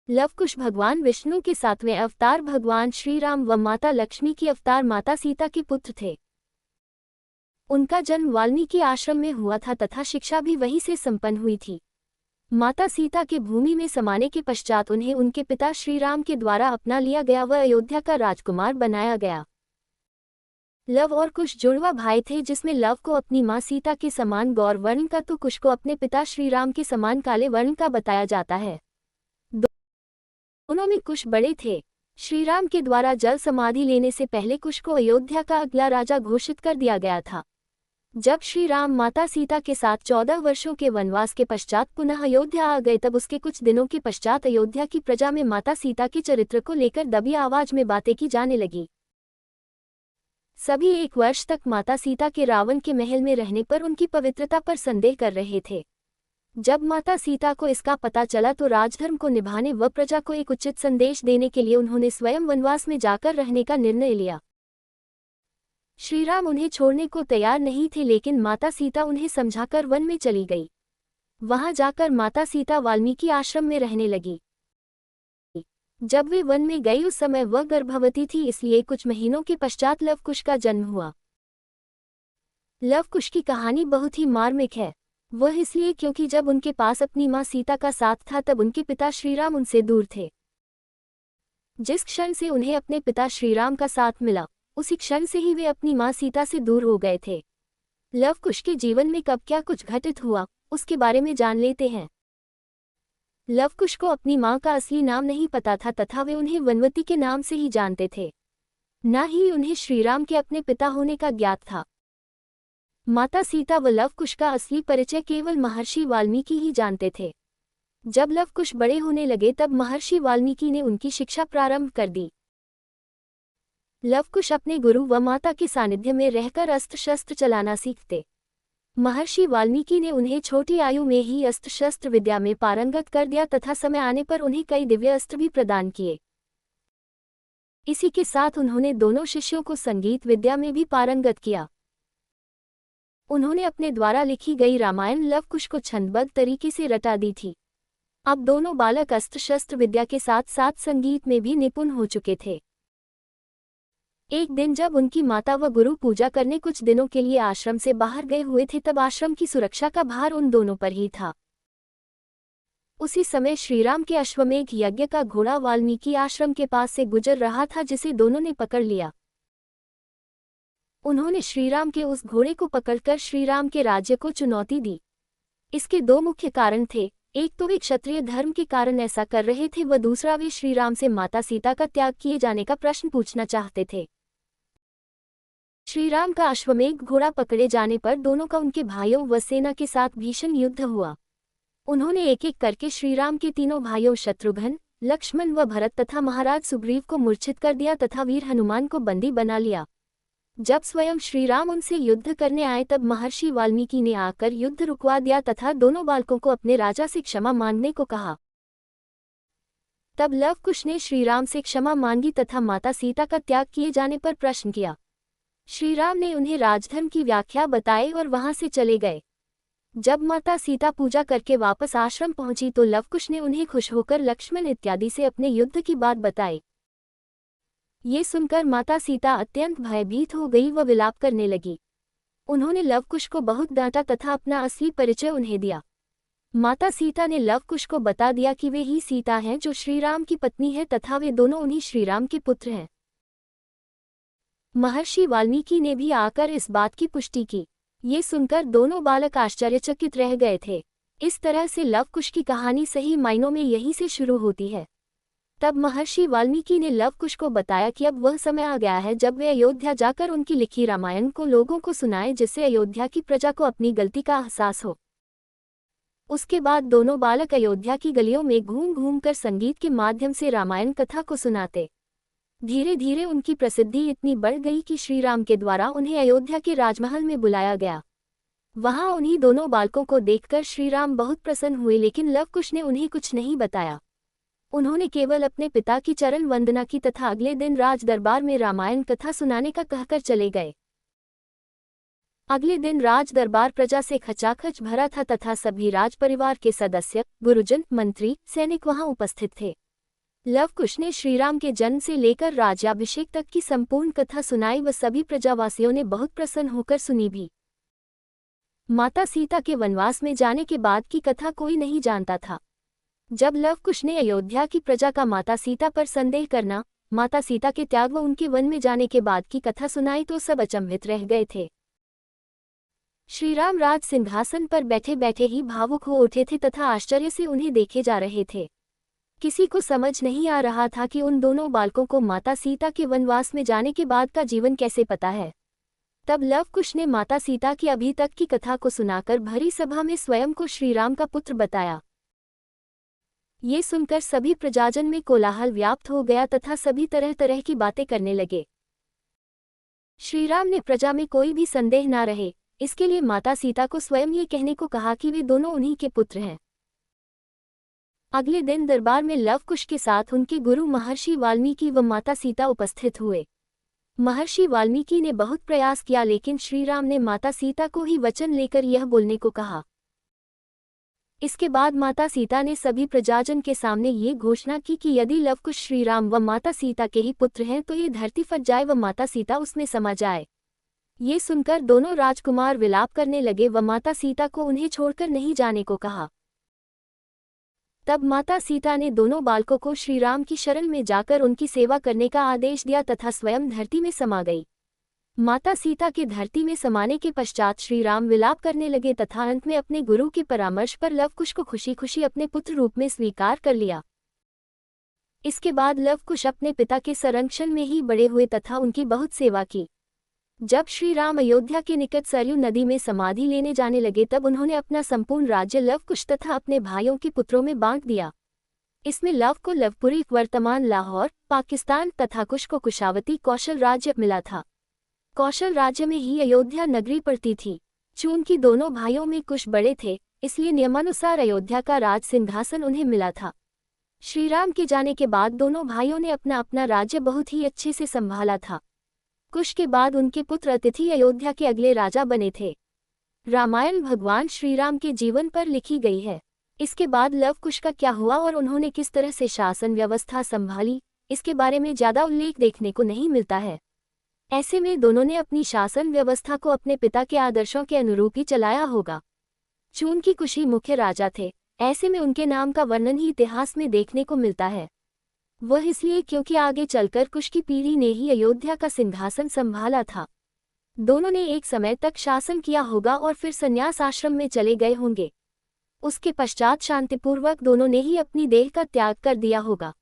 Love कुश भगवान विष्णु के 7वें अवतार भगवान श्री राम व माता लक्ष्मी की अवतार माता सीता के पुत्र थे। उनका जन्म वाल्मीकि आश्रम में हुआ था तथा शिक्षा भी वहीं से संपन्न हुई थी। माता सीता के भूमि में समाने के पश्चात उन्हें उनके पिता श्री राम के द्वारा अपना लिया गया व अयोध्या का राजकुमार बनाया गया। लव और कुश जुड़वा भाई थे, जिसमें लव को अपनी मां सीता के समान गौर वर्ण का तो कुश को अपने पिता श्री राम के समान काले वर्ण का बताया जाता है। दोनों में कुश बड़े थे। श्री राम के द्वारा जल समाधि लेने से पहले कुश को अयोध्या का अगला राजा घोषित कर दिया गया था। जब श्री राम माता सीता के साथ 14 वर्षों के वनवास के पश्चात पुनः अयोध्या आ गए, तब उसके कुछ दिनों के पश्चात अयोध्या की प्रजा में माता सीता के चरित्र को लेकर दबी आवाज में बातें की जाने लगी। सभी 1 वर्ष तक माता सीता के रावण के महल में रहने पर उनकी पवित्रता पर संदेह कर रहे थे। जब माता सीता को इसका पता चला तो राजधर्म को निभाने व प्रजा को एक उचित संदेश देने के लिए उन्होंने स्वयं वनवास में जाकर रहने का निर्णय लिया। श्री राम उन्हें छोड़ने को तैयार नहीं थे, लेकिन माता सीता उन्हें समझाकर वन में चली गई। वहां जाकर माता सीता वाल्मीकि आश्रम में रहने लगी। जब वे वन में गई उस समय वह गर्भवती थी, इसलिए कुछ महीनों के पश्चात लव कुश का जन्म हुआ। लव कुश की कहानी बहुत ही मार्मिक है। वह इसलिए क्योंकि जब उनके पास अपनी मां सीता का साथ था तब उनके पिता श्रीराम उनसे दूर थे। जिस क्षण से उन्हें अपने पिता श्रीराम का साथ मिला, उसी क्षण से ही वे अपनी मां सीता से दूर हो गए थे। लव कुश के जीवन में कब क्या कुछ घटित हुआ, उसके बारे में जान लेते हैं। लव कुश को अपनी मां का असली नाम नहीं पता था तथा वे उन्हें वनवती के नाम से ही जानते थे। न ही उन्हें श्रीराम के अपने पिता होने का ज्ञात था। माता सीता व लव कुश का असली परिचय केवल महर्षि वाल्मीकि ही जानते थे। जब लव कुश बड़े होने लगे तब महर्षि वाल्मीकि ने उनकी शिक्षा प्रारंभ कर दी। लव कुश अपने गुरु व माता के सानिध्य में रहकर अस्त्र शस्त्र चलाना सीखते। महर्षि वाल्मीकि ने उन्हें छोटी आयु में ही अस्त्र शस्त्र विद्या में पारंगत कर दिया तथा समय आने पर उन्हें कई दिव्य अस्त्र भी प्रदान किए। इसी के साथ उन्होंने दोनों शिष्यों को संगीत विद्या में भी पारंगत किया। उन्होंने अपने द्वारा लिखी गई रामायण लव कुश को छंदबद्ध तरीके से रटा दी थी। अब दोनों बालक अस्त्र शस्त्र विद्या के साथ साथ संगीत में भी निपुण हो चुके थे। एक दिन जब उनकी माता व गुरु पूजा करने कुछ दिनों के लिए आश्रम से बाहर गए हुए थे, तब आश्रम की सुरक्षा का भार उन दोनों पर ही था। उसी समय श्रीराम के अश्वमेघ यज्ञ का घोड़ा वाल्मीकि आश्रम के पास से गुजर रहा था, जिसे दोनों ने पकड़ लिया। उन्होंने श्रीराम के उस घोड़े को पकड़कर श्रीराम के राज्य को चुनौती दी। इसके 2 मुख्य कारण थे। एक तो वे क्षत्रिय धर्म के कारण ऐसा कर रहे थे व दूसरा वे श्रीराम से माता सीता का त्याग किए जाने का प्रश्न पूछना चाहते थे। श्रीराम का अश्वमेघ घोड़ा पकड़े जाने पर दोनों का उनके भाइयों व सेना के साथ भीषण युद्ध हुआ। उन्होंने एक एक करके श्रीराम के तीनों भाइयों शत्रुघ्न, लक्ष्मण व भरत तथा महाराज सुग्रीव को मूर्छित कर दिया तथा वीर हनुमान को बंदी बना लिया। जब स्वयं श्रीराम उनसे युद्ध करने आए तब महर्षि वाल्मीकि ने आकर युद्ध रुकवा दिया तथा दोनों बालकों को अपने राजा से क्षमा मांगने को कहा। तब लव कुश ने श्रीराम से क्षमा मांगी तथा माता सीता का त्याग किए जाने पर प्रश्न किया। श्रीराम ने उन्हें राजधर्म की व्याख्या बताई और वहां से चले गए। जब माता सीता पूजा करके वापस आश्रम पहुंची तो लव कुश ने उन्हें खुश होकर लक्ष्मण इत्यादि से अपने युद्ध की बात बताई। ये सुनकर माता सीता अत्यंत भयभीत हो गई व विलाप करने लगी। उन्होंने लव कुश को बहुत डांटा तथा अपना असली परिचय उन्हें दिया। माता सीता ने लव कुश को बता दिया कि वे ही सीता हैं जो श्रीराम की पत्नी है तथा वे दोनों उन्हीं श्रीराम के पुत्र हैं। महर्षि वाल्मीकि ने भी आकर इस बात की पुष्टि की। ये सुनकर दोनों बालक आश्चर्यचकित रह गए थे। इस तरह से लव कुश की कहानी सही मायनों में यहीं से शुरू होती है। तब महर्षि वाल्मीकि ने लव कुश को बताया कि अब वह समय आ गया है जब वे अयोध्या जाकर उनकी लिखी रामायण को लोगों को सुनाएं, जिससे अयोध्या की प्रजा को अपनी गलती का एहसास हो। उसके बाद दोनों बालक अयोध्या की गलियों में घूम घूम कर संगीत के माध्यम से रामायण कथा को सुनाते। धीरे धीरे उनकी प्रसिद्धि इतनी बढ़ गई कि श्रीराम के द्वारा उन्हें अयोध्या के राजमहल में बुलाया गया। वहां उन्हीं दोनों बालकों को देखकर श्रीराम बहुत प्रसन्न हुए, लेकिन लव कुश ने उन्हें कुछ नहीं बताया। उन्होंने केवल अपने पिता की चरण वंदना की तथा अगले दिन राज दरबार में रामायण कथा सुनाने का कहकर चले गए। अगले दिन राज दरबार प्रजा से खचाखच भरा था तथा सभी राज परिवार के सदस्य, गुरुजन, मंत्री, सैनिक वहां उपस्थित थे। लव कुश ने श्रीराम के जन्म से लेकर राज्याभिषेक तक की संपूर्ण कथा सुनाई व सभी प्रजावासियों ने बहुत प्रसन्न होकर सुनी भी। माता सीता के वनवास में जाने के बाद की कथा कोई नहीं जानता था। जब लव कुश ने अयोध्या की प्रजा का माता सीता पर संदेह करना, माता सीता के त्याग व उनके वन में जाने के बाद की कथा सुनाई तो सब अचंभित रह गए थे। श्रीराम राज सिंहासन पर बैठे बैठे ही भावुक हो उठे थे तथा आश्चर्य से उन्हें देखे जा रहे थे। किसी को समझ नहीं आ रहा था कि उन दोनों बालकों को माता सीता के वनवास में जाने के बाद का जीवन कैसे पता है। तब लव कुश ने माता सीता की अभी तक की कथा को सुनाकर भरी सभा में स्वयं को श्रीराम का पुत्र बताया। ये सुनकर सभी प्रजाजन में कोलाहल व्याप्त हो गया तथा सभी तरह तरह की बातें करने लगे। श्रीराम ने प्रजा में कोई भी संदेह न रहे, इसके लिए माता सीता को स्वयं ये कहने को कहा कि वे दोनों उन्हीं के पुत्र हैं। अगले दिन दरबार में लव कुश के साथ उनके गुरु महर्षि वाल्मीकि व माता सीता उपस्थित हुए। महर्षि वाल्मीकि ने बहुत प्रयास किया लेकिन श्रीराम ने माता सीता को ही वचन लेकर यह बोलने को कहा। इसके बाद माता सीता ने सभी प्रजाजन के सामने ये घोषणा की कि यदि लव कुश श्रीराम व माता सीता के ही पुत्र हैं तो ये धरती फट जाए व माता सीता उसमें समा जाए। ये सुनकर दोनों राजकुमार विलाप करने लगे व माता सीता को उन्हें छोड़कर नहीं जाने को कहा। तब माता सीता ने दोनों बालकों को श्रीराम की शरण में जाकर उनकी सेवा करने का आदेश दिया तथा स्वयं धरती में समा गई। माता सीता के धरती में समाने के पश्चात श्रीराम विलाप करने लगे तथा अंत में अपने गुरु के परामर्श पर लव कुश को खुशी खुशी अपने पुत्र रूप में स्वीकार कर लिया। इसके बाद लव कुश अपने पिता के संरक्षण में ही बड़े हुए तथा उनकी बहुत सेवा की। जब श्रीराम अयोध्या के निकट सरयू नदी में समाधि लेने जाने लगे तब उन्होंने अपना संपूर्ण राज्य लव कुश तथा अपने भाइयों के पुत्रों में बांट दिया। इसमें लव को लवपुरी वर्तमान लाहौर पाकिस्तान तथा कुश को कुशावती कौशल राज्य मिला था। कौशल राज्य में ही अयोध्या नगरी पड़ती थी। चूंकि दोनों भाइयों में कुश बड़े थे, इसलिए नियमानुसार अयोध्या का राज सिंहासन उन्हें मिला था। श्रीराम के जाने के बाद दोनों भाइयों ने अपना अपना राज्य बहुत ही अच्छे से संभाला था। कुश के बाद उनके पुत्र अतिथि अयोध्या के अगले राजा बने थे। रामायण भगवान श्रीराम के जीवन पर लिखी गई है। इसके बाद लव कुश का क्या हुआ और उन्होंने किस तरह से शासन व्यवस्था संभाली, इसके बारे में ज्यादा उल्लेख देखने को नहीं मिलता है। ऐसे में दोनों ने अपनी शासन व्यवस्था को अपने पिता के आदर्शों के अनुरूप ही चलाया होगा। चूंकि कुश ही मुख्य राजा थे, ऐसे में उनके नाम का वर्णन ही इतिहास में देखने को मिलता है। वह इसलिए क्योंकि आगे चलकर कुश की पीढ़ी ने ही अयोध्या का सिंहासन संभाला था। दोनों ने एक समय तक शासन किया होगा और फिर संन्यास आश्रम में चले गए होंगे। उसके पश्चात शांतिपूर्वक दोनों ने ही अपनी देह का त्याग कर दिया होगा।